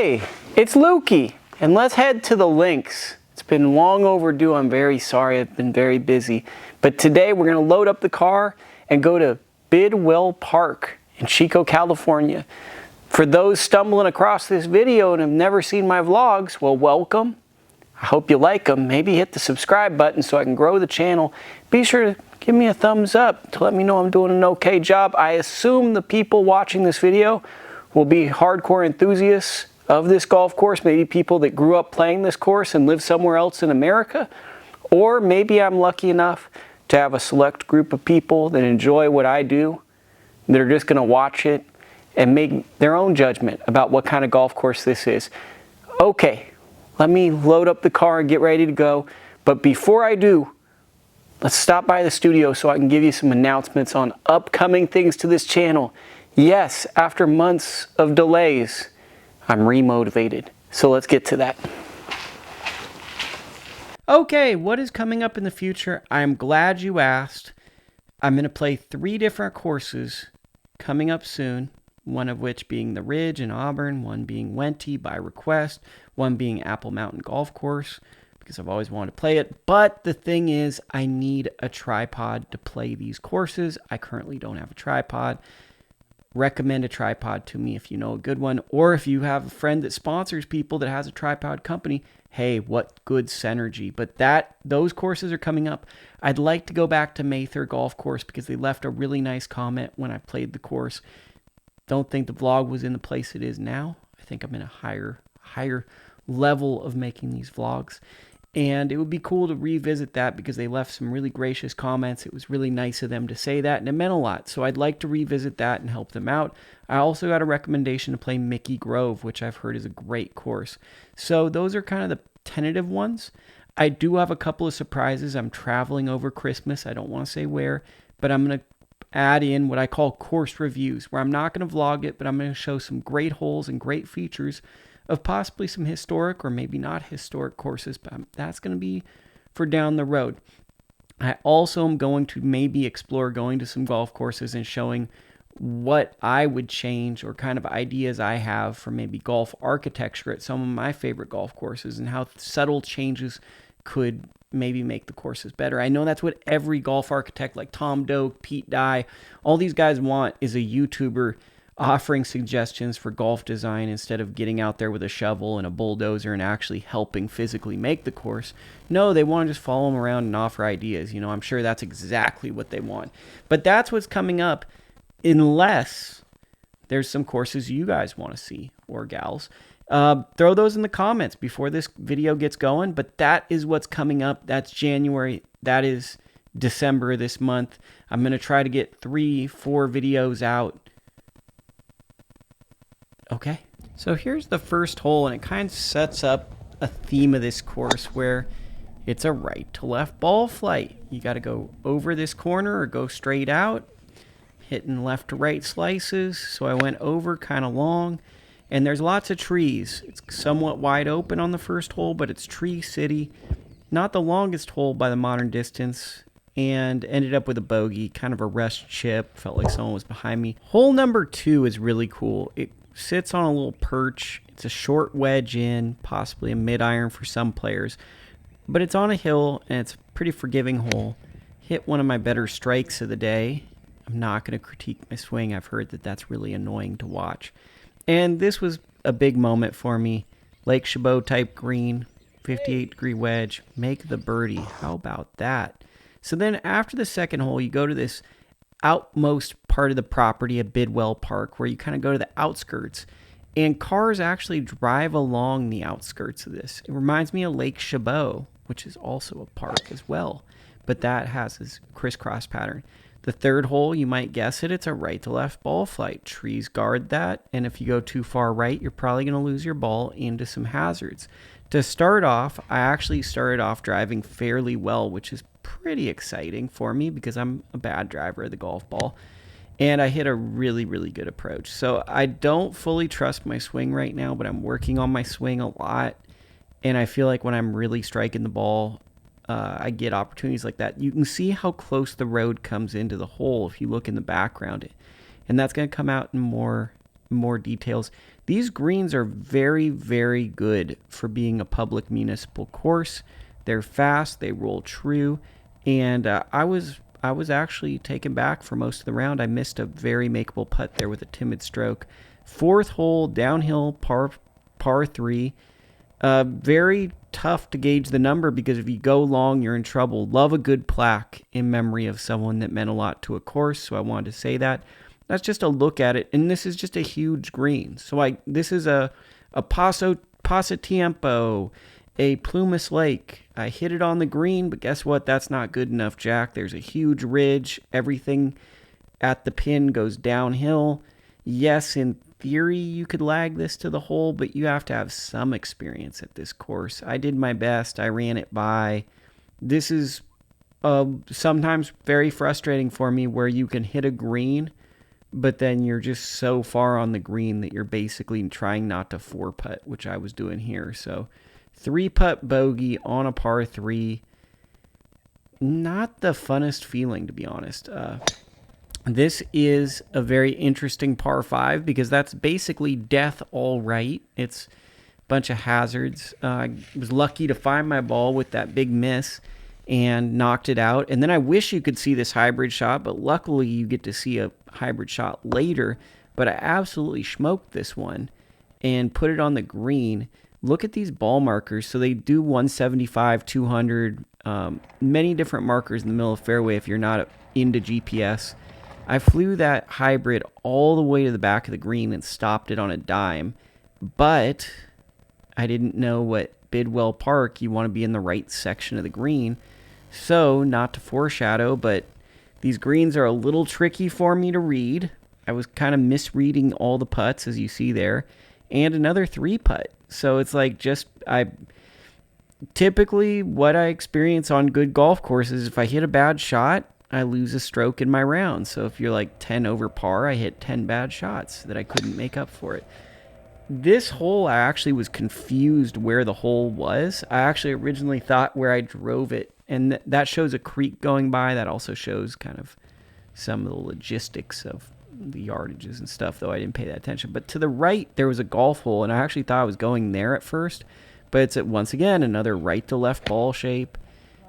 Hey, it's Lukie, and let's head to the links. It's been long overdue. I'm very sorry. I've been very busy. But today we're going to load up the car and go to Bidwell Park in Chico, California. For those stumbling across this video and have never seen my vlogs, well, welcome. I hope you like them. Maybe hit the subscribe button so I can grow the channel. Be sure to give me a thumbs up to let me know I'm doing an okay job. I assume the people watching this video will be hardcore enthusiasts of this golf course, maybe people that grew up playing this course and live somewhere else in America, or maybe I'm lucky enough to have a select group of people that enjoy what I do, that are just going to watch it and make their own judgment about what kind of golf course this is. Okay, let me load up the car and get ready to go, but before I do, let's stop by the studio so I can give you some announcements on upcoming things to this channel. Yes, after months of delays, I'm remotivated. So let's get to that. Okay, what is coming up in the future? I'm glad you asked. I'm going to play 3 different courses coming up soon, one of which being the Ridge in Auburn, one being Wente by request, one being Apple Mountain Golf Course, because I've always wanted to play it. But the thing is, I need a tripod to play these courses. I currently don't have a tripod. Recommend a tripod to me if you know a good one, or if you have a friend that sponsors people that has a tripod company. Hey, what good synergy. But those courses are coming up. I'd like to go back to Mather Golf Course because they left a really nice comment when I played the course. Don't think the vlog was in the place it is now. I think I'm in a higher level of making these vlogs. And it would be cool to revisit that because they left some really gracious comments. It was really nice of them to say that, and it meant a lot. So I'd like to revisit that and help them out. I also got a recommendation to play Mickey Grove, which I've heard is a great course. So those are kind of the tentative ones. I do have a couple of surprises. I'm traveling over Christmas. I don't want to say where, but I'm going to add in what I call course reviews, where I'm not going to vlog it, but I'm going to show some great holes and great features of possibly some historic or maybe not historic courses, but that's going to be for down the road. I also am going to maybe explore going to some golf courses and showing what I would change or kind of ideas I have for maybe golf architecture at some of my favorite golf courses and how subtle changes could maybe make the courses better. I know that's what every golf architect like Tom Doak, Pete Dye, all these guys want is a YouTuber offering suggestions for golf design instead of getting out there with a shovel and a bulldozer and actually helping physically make the course. No, they want to just follow them around and offer ideas. You know, I'm sure that's exactly what they want. But that's what's coming up unless there's some courses you guys want to see or gals. Throw those in the comments before this video gets going. But that is what's coming up. That's January. That is December this month. I'm going to try to get 3-4 videos out. Okay, so here's the first hole, and it kind of sets up a theme of this course where it's a right to left ball flight. You got to go over this corner or go straight out, hitting left to right slices. So I went over kind of long, and there's lots of trees. It's somewhat wide open on the first hole, but it's Tree City. Not the longest hole by the modern distance, and ended up with a bogey, kind of a rush chip. Felt like someone was behind me. Hole number 2 is really cool. It sits on a little perch. It's a short wedge in, possibly a mid-iron for some players. But it's on a hill, and it's a pretty forgiving hole. Hit one of my better strikes of the day. I'm not going to critique my swing. I've heard that that's really annoying to watch. And this was a big moment for me. Lake Chabot type green, 58-degree wedge. Make the birdie. How about that? So then after the second hole, you go to this outmost part of the property of Bidwell Park where you kind of go to the outskirts, and cars actually drive along the outskirts of this. It reminds me of Lake Chabot, which is also a park as well, but that has this crisscross pattern. The third hole, you might guess it, it's a right to left ball flight. Trees guard that, and if you go too far right, you're probably going to lose your ball into some hazards. To start off, I actually started off driving fairly well, which is pretty exciting for me because I'm a bad driver of the golf ball. And I hit a really, really good approach. So I don't fully trust my swing right now, but I'm working on my swing a lot. And I feel like when I'm really striking the ball, I get opportunities like that. You can see how close the road comes into the hole if you look in the background. And that's going to come out in more details. These greens are very, very good for being a public municipal course. They're fast, they roll true, and I was actually taken back for most of the round. I missed a very makeable putt there with a timid stroke. Fourth hole, downhill, par 3. Very tough to gauge the number because if you go long, you're in trouble. Love a good plaque in memory of someone that meant a lot to a course, so I wanted to say that. That's just a look at it, and this is just a huge green. So this is a Pasatiempo, a Plumas Lake. I hit it on the green, but guess what? That's not good enough, Jack. There's a huge ridge. Everything at the pin goes downhill. Yes, in theory, you could lag this to the hole, but you have to have some experience at this course. I did my best. I ran it by. This is sometimes very frustrating for me where you can hit a green, but then you're just so far on the green that you're basically trying not to 4-putt, which I was doing here. So 3-putt bogey on a par 3. Not the funnest feeling, to be honest. This is a very interesting par 5 because that's basically death all right. It's a bunch of hazards. I was lucky to find my ball with that big miss and knocked it out. And then I wish you could see this hybrid shot, but luckily you get to see a hybrid shot later. But I absolutely smoked this one and put it on the green. Look at these ball markers. So they do 175, 200, many different markers in the middle of the fairway if you're not into GPS. I flew that hybrid all the way to the back of the green and stopped it on a dime, but I didn't know what Bidwell Park, you want to be in the right section of the green. So, not to foreshadow, but these greens are a little tricky for me to read. I was kind of misreading all the putts, as you see there, and another 3-putt. So it's like typically what I experience on good golf courses, if I hit a bad shot, I lose a stroke in my round. So if you're like 10 over par, I hit 10 bad shots that I couldn't make up for it. This hole, I actually was confused where the hole was. I actually originally thought where I drove it, and that shows a creek going by. That also shows kind of some of the logistics of the yardages and stuff, though I didn't pay that attention. But to the right, there was a golf hole, and I actually thought I was going there at first, but it's once again another right to left ball shape.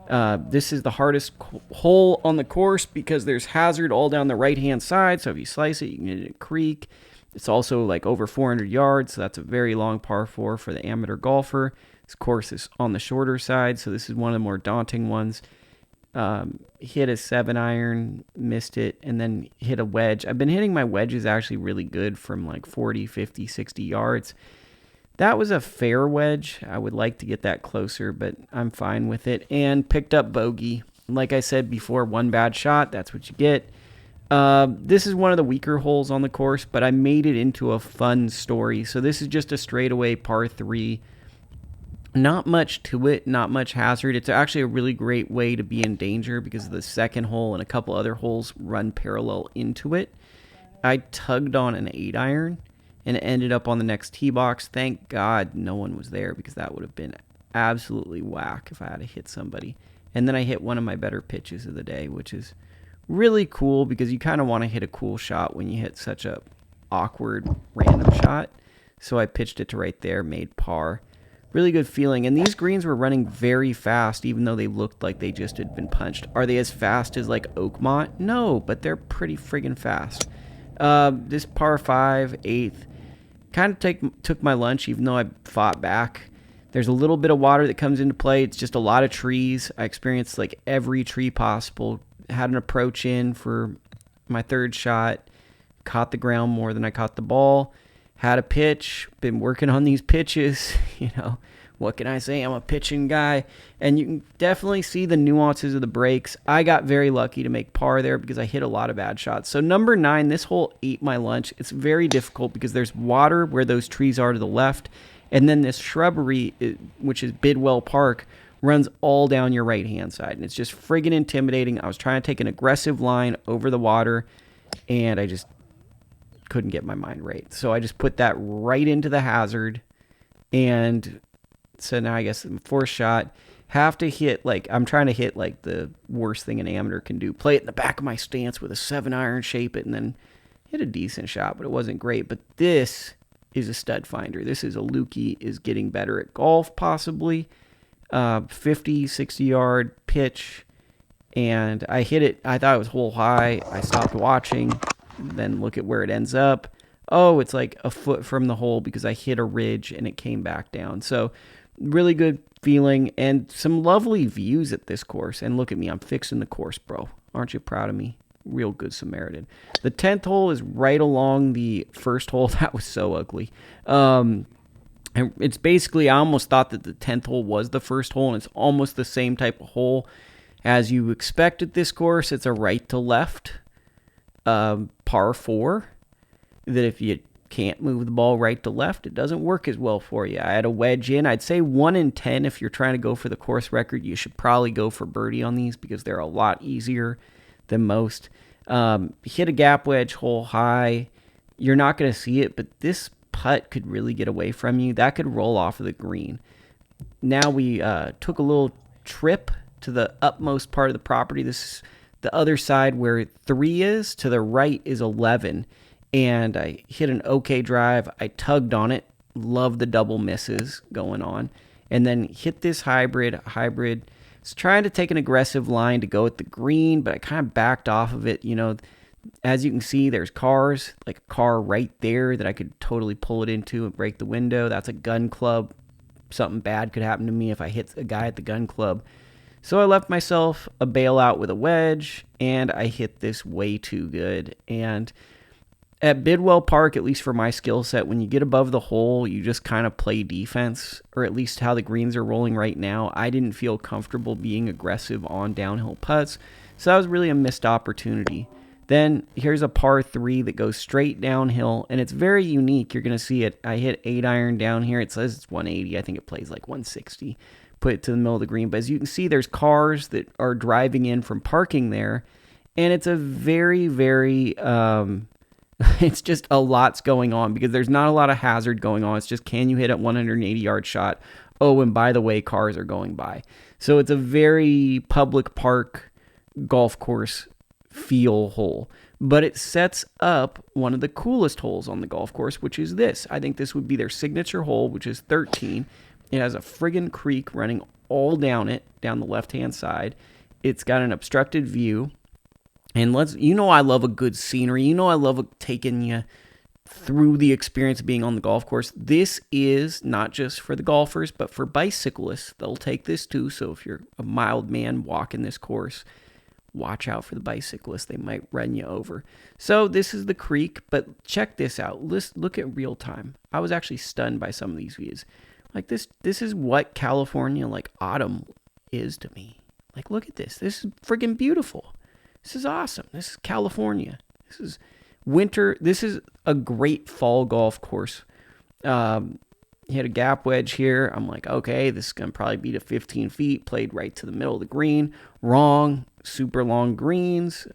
This is the hardest hole on the course because there's hazard all down the right-hand side, so if you slice it, you can hit a creek. It's also like over 400 yards, so that's a very long par 4 for the amateur golfer. This course is on the shorter side, so this is one of the more daunting ones. Hit a 7-iron, missed it, and then hit a wedge. I've been hitting my wedges actually really good from like 40, 50, 60 yards. That was a fair wedge. I would like to get that closer, but I'm fine with it. And picked up bogey. Like I said before, one bad shot, that's what you get. This is one of the weaker holes on the course, but I made it into a fun story. So this is just a straightaway par 3. Not much to it, not much hazard. It's actually a really great way to be in danger because the second hole and a couple other holes run parallel into it. I tugged on an 8-iron and it ended up on the next tee box. Thank God no one was there because that would have been absolutely whack if I had to hit somebody. And then I hit one of my better pitches of the day, which is really cool because you kind of want to hit a cool shot when you hit such a awkward random shot. So I pitched it to right there, made par. Really good feeling. And these greens were running very fast, even though they looked like they just had been punched. Are they as fast as like Oakmont? No, but they're pretty friggin' fast. This par 5, 8th, kind of took my lunch, even though I fought back. There's a little bit of water that comes into play. It's just a lot of trees. I experienced like every tree possible. Had an approach in for my third shot. Caught the ground more than I caught the ball. Had a pitch. Been working on these pitches. You know, what can I say? I'm a pitching guy. And you can definitely see the nuances of the breaks. I got very lucky to make par there because I hit a lot of bad shots. So number 9, this hole ate my lunch. It's very difficult because there's water where those trees are to the left. And then this shrubbery, which is Bidwell Park, runs all down your right-hand side. And it's just friggin' intimidating. I was trying to take an aggressive line over the water, and I just couldn't get my mind right. So I just put that right into the hazard. And so now I guess the 4th shot, have to hit, like, I'm trying to hit, like, the worst thing an amateur can do. Play it in the back of my stance with a 7-iron, shape it, and then hit a decent shot, but it wasn't great. But this is a stud finder. This is a Lukie is getting better at golf, possibly. 50, 60 yard pitch. And I hit it. I thought it was hole high. I stopped watching. Then look at where it ends up. Oh, it's like a foot from the hole because I hit a ridge and it came back down. So really good feeling and some lovely views at this course. And look at me. I'm fixing the course, bro. Aren't you proud of me? Real good Samaritan. The 10th hole is right along the first hole. That was so ugly. And it's basically, I almost thought that the 10th hole was the first hole, and it's almost the same type of hole as you expect at this course. It's a right to left par 4 that if you can't move the ball right to left, it doesn't work as well for you. I had a wedge in. I'd say 1 in 10 if you're trying to go for the course record. You should probably go for birdie on these because they're a lot easier than most. Hit a gap wedge hole high. You're not going to see it, but this putt could really get away from you. That could roll off of the green. Now we took a little trip to the upmost part of the property. This is the other side where 3 is. To the right is 11. And I hit an okay drive. I tugged on it. Love the double misses going on. And then hit this hybrid. It's trying to take an aggressive line to go at the green, but I kind of backed off of it. As you can see, there's cars, like a car right there that I could totally pull it into and break the window. That's a gun club. Something bad could happen to me if I hit a guy at the gun club. So I left myself a bailout with a wedge, and I hit this way too good. And at Bidwell Park, at least for my skill set, when you get above the hole, you just kind of play defense, or at least how the greens are rolling right now. I didn't feel comfortable being aggressive on downhill putts, so that was really a missed opportunity. Then here's a par 3 that goes straight downhill, and it's very unique. You're going to see it. I hit 8-iron down here. It says it's 180. I think it plays like 160. Put it to the middle of the green. But as you can see, there's cars that are driving in from parking there, and it's a very, very... it's just a lot's going on because there's not a lot of hazard going on. It's just, can you hit a 180-yard shot? Oh, and by the way, cars are going by. So it's a very public park golf course feel hole. But it sets up one of the coolest holes on the golf course, which is this. I think this would be their signature hole, which is 13. It has a friggin' creek running all down it, down the left-hand side. It's got an obstructed view. And I love a good scenery. I love taking you through the experience of being on the golf course. This is not just for the golfers, but for bicyclists. They'll take this too. So if you're a mild man walking this course, watch out for the bicyclists. They might run you over. So this is the creek, but check this out. Look at real time. I was actually stunned by some of these views. Like this is what California, like autumn, is to me. Like, look at this. This is friggin' beautiful. This is awesome. This is California. This is winter. This is a great fall golf course. Hit a gap wedge here. I'm like, okay, this is going to probably be to 15 feet. Played right to the middle of the green. Wrong. Super long greens.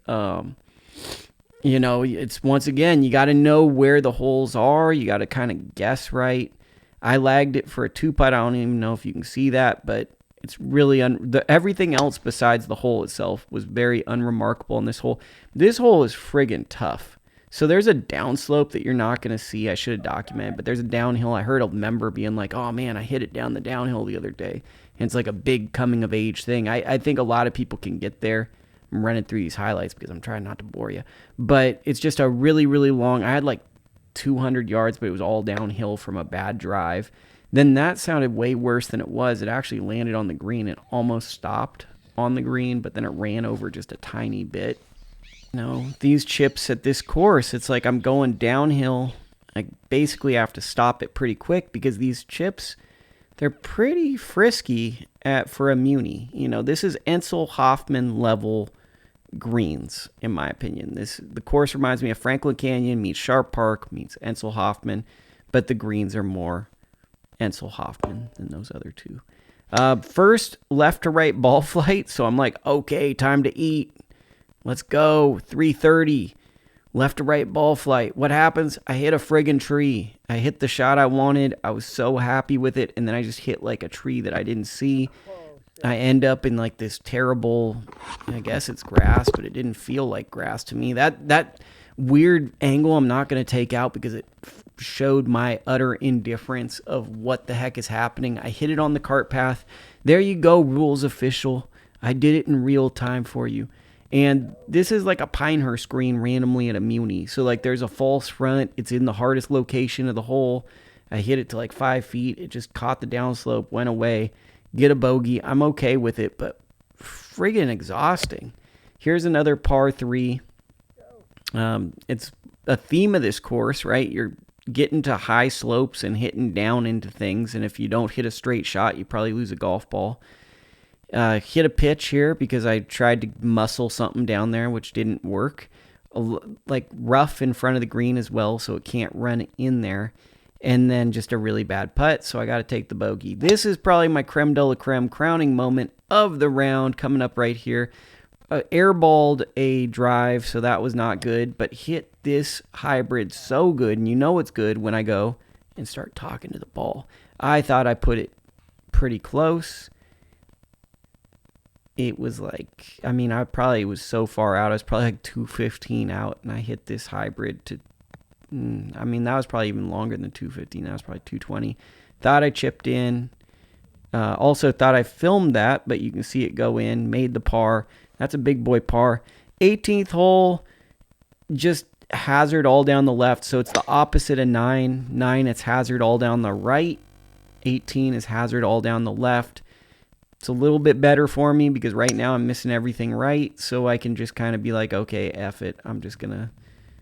It's once again, you got to know where the holes are. You got to kind of guess right. I lagged it for a 2-putt. I don't even know if you can see that, but it's really everything else besides the hole itself was very unremarkable in this hole. This hole is friggin' tough. So there's a downslope that you're not going to see. I should have documented, but there's a downhill. I heard a member being like, oh man, I hit it down the downhill the other day. And it's like a big coming of age thing. I think a lot of people can get there. I'm running through these highlights because I'm trying not to bore you. But it's just a really, really long, I had like 200 yards, but it was all downhill from a bad drive. Then that sounded way worse than it was. It actually landed on the green and almost stopped on the green, but then it ran over just a tiny bit. These chips at this course, it's like I'm going downhill. I basically have to stop it pretty quick because these chips, they're pretty frisky for a Muni. This is Ensel Hoffman level greens, in my opinion. The course reminds me of Franklin Canyon meets Sharp Park meets Ensel Hoffman, but the greens are more Ensel Hoffman than those other two. First left to right ball flight, so I'm like, okay, time to eat. Let's go. 330. Left to right ball flight. What happens? I hit a friggin' tree. I hit the shot I wanted. I was so happy with it, and then I just hit like a tree that I didn't see. I end up in like this terrible, I guess it's grass, but it didn't feel like grass to me. That weird angle I'm not going to take out because it showed my utter indifference of what the heck is happening. I hit it on the cart path. There you go, rules official. I did it in real time for you. And this is like a Pinehurst green randomly at a Muni. So like there's a false front. It's in the hardest location of the hole. I hit it to like 5 feet. It just caught the downslope, went away. Get a bogey. I'm okay with it, but friggin' exhausting. Here's another par 3. It's a theme of this course, right? You're getting to high slopes and hitting down into things. And if you don't hit a straight shot, you probably lose a golf ball. Hit a pitch here because I tried to muscle something down there, which didn't work. Like rough in front of the green as well, so it can't run in there. And then just a really bad putt, so I got to take the bogey. This is probably my creme de la creme crowning moment of the round coming up right here. Airballed a drive, so that was not good, but hit this hybrid so good, and you know it's good when I go and start talking to the ball. I thought I put it pretty close. It was like, I mean, I probably was so far out. I was probably like 215 out, and I hit this hybrid to, I mean, that was probably even longer than 215. That was probably 220. Thought I chipped in. Also thought I filmed that, but you can see it go in. Made the par. That's a big boy par. 18th hole, just hazard all down the left. So it's the opposite of 9. 9, it's hazard all down the right. 18 is hazard all down the left. It's a little bit better for me because right now I'm missing everything right. So I can just kind of be like, okay, F it. I'm just going to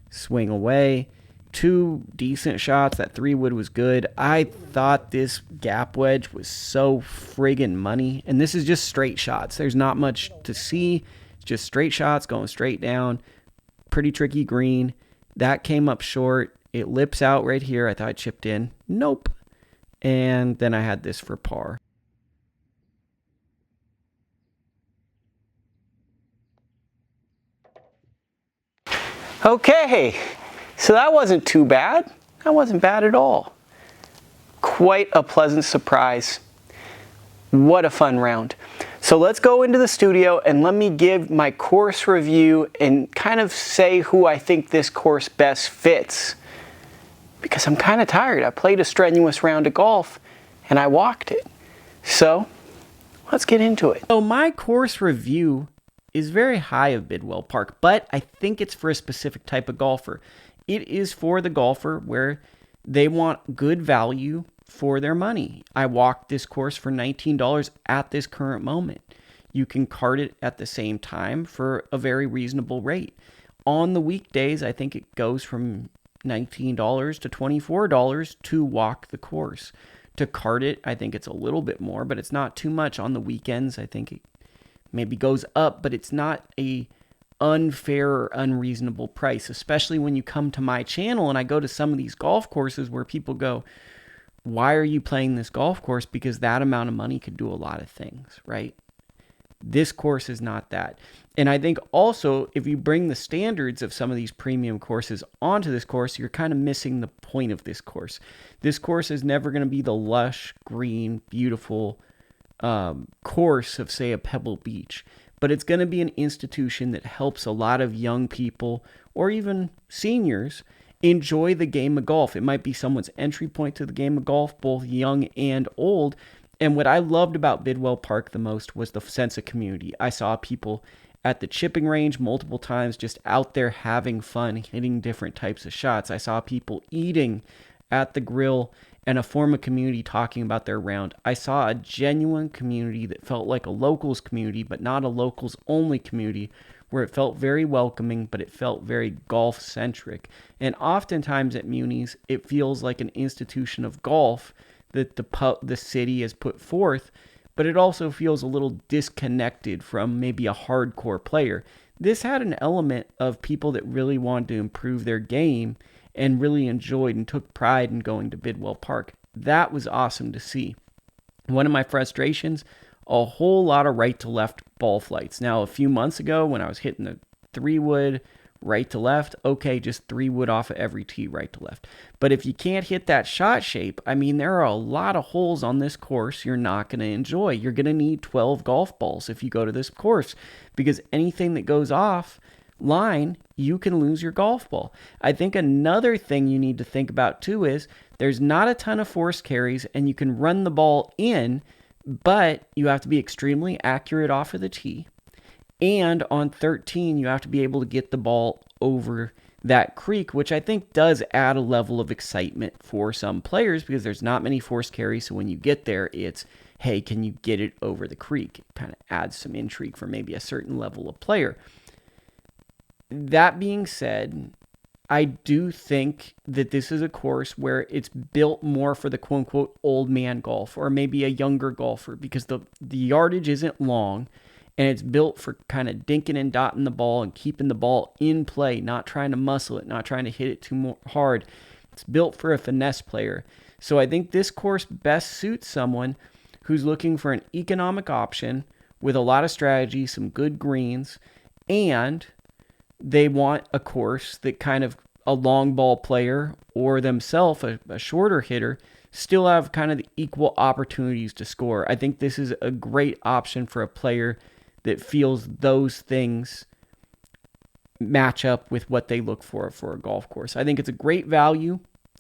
swing away. 2 decent shots. That 3-wood was good. I thought this gap wedge was so friggin' money. And this is just straight shots. There's not much to see. It's just straight shots going straight down. Pretty tricky green. That came up short. It lips out right here. I thought I chipped in. Nope. And then I had this for par. Okay, so that wasn't too bad. That wasn't bad at all. Quite a pleasant surprise. What a fun round. So let's go into the studio and let me give my course review and kind of say who I think this course best fits. Because I'm kind of tired. I played a strenuous round of golf and I walked it. So let's get into it. So my course review is very high of Bidwell Park, but I think it's for a specific type of golfer. It is for the golfer where they want good value for their money. I walked this course for $19 at this current moment. You can cart it at the same time for a very reasonable rate. On the weekdays, I think it goes from $19 to $24 to walk the course. To cart it, I think it's a little bit more, but it's not too much. On the weekends, I think it maybe goes up, but it's not a unfair or unreasonable price, especially when you come to my channel and I go to some of these golf courses where people go, why are you playing this golf course? Because that amount of money could do a lot of things, right? This course is not that. And I think also if you bring the standards of some of these premium courses onto this course, you're kind of missing the point of this course. This course is never going to be the lush, green, beautiful course of, say, a Pebble Beach, but it's going to be an institution that helps a lot of young people or even seniors enjoy the game of golf. It might be someone's entry point to the game of golf, both young and old. And what I loved about Bidwell Park the most was the sense of community. I saw people at the chipping range multiple times just out there having fun, hitting different types of shots. I saw people eating at the grill and a form of community talking about their round. I saw a genuine community that felt like a locals community, but not a locals only community, where it felt very welcoming, but it felt very golf centric. And oftentimes at Munis, it feels like an institution of golf that the city has put forth, but it also feels a little disconnected from maybe a hardcore player. This had an element of people that really wanted to improve their game and really enjoyed and took pride in going to Bidwell Park. That was awesome to see. One of my frustrations, a whole lot of right to left ball flights. Now, a few months ago when I was hitting the 3-wood right to left, okay, just 3-wood off of every tee right to left. But if you can't hit that shot shape, I mean, there are a lot of holes on this course you're not going to enjoy. You're going to need 12 golf balls if you go to this course, because anything that goes off line, you can lose your golf ball. I think another thing you need to think about too is there's not a ton of force carries and you can run the ball in, but you have to be extremely accurate off of the tee. And on 13, you have to be able to get the ball over that creek, which I think does add a level of excitement for some players because there's not many force carries. So when you get there, it's, hey, can you get it over the creek? It kind of adds some intrigue for maybe a certain level of player. That being said, I do think that this is a course where it's built more for the quote-unquote old man golf or maybe a younger golfer because the yardage isn't long. And it's built for kind of dinking and dotting the ball and keeping the ball in play, not trying to muscle it, not trying to hit it too hard. It's built for a finesse player. So I think this course best suits someone who's looking for an economic option with a lot of strategy, some good greens, and they want a course that kind of a long ball player or themselves, a shorter hitter, still have kind of the equal opportunities to score. I think this is a great option for a player that feels those things match up with what they look for a golf course. I think it's a great value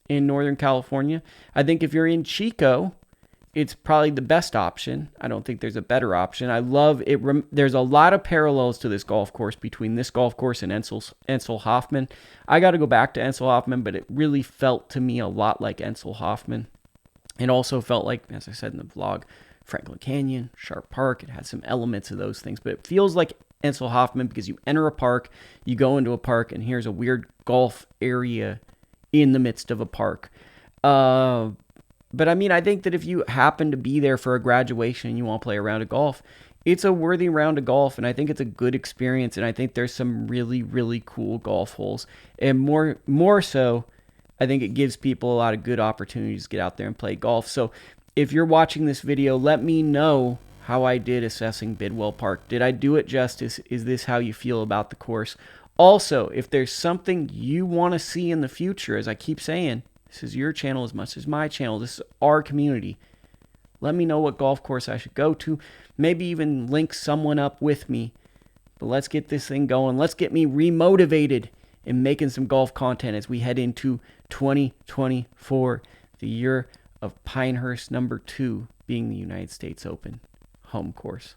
in Northern California. I think if you're in Chico, it's probably the best option. I don't think there's a better option. I love it. There's a lot of parallels to this golf course between this golf course and Ensel Hoffman. I got to go back to Ensel Hoffman, but it really felt to me a lot like Ensel Hoffman. It also felt like, as I said in the vlog, Franklin Canyon, Sharp Park. It has some elements of those things, but it feels like Ensel Hoffman because you enter a park, you go into a park, and here's a weird golf area in the midst of a park. But I mean, I think that if you happen to be there for a graduation and you want to play a round of golf, it's a worthy round of golf, and I think it's a good experience, and I think there's some really, really cool golf holes. And more so, I think it gives people a lot of good opportunities to get out there and play golf. So if you're watching this video, let me know how I did assessing Bidwell Park. Did I do it justice? Is this how you feel about the course? Also, if there's something you want to see in the future, as I keep saying, this is your channel as much as my channel. This is our community. Let me know what golf course I should go to. Maybe even link someone up with me. But let's get this thing going. Let's get me remotivated in making some golf content as we head into 2024, the year of Pinehurst #2 being the United States Open home course.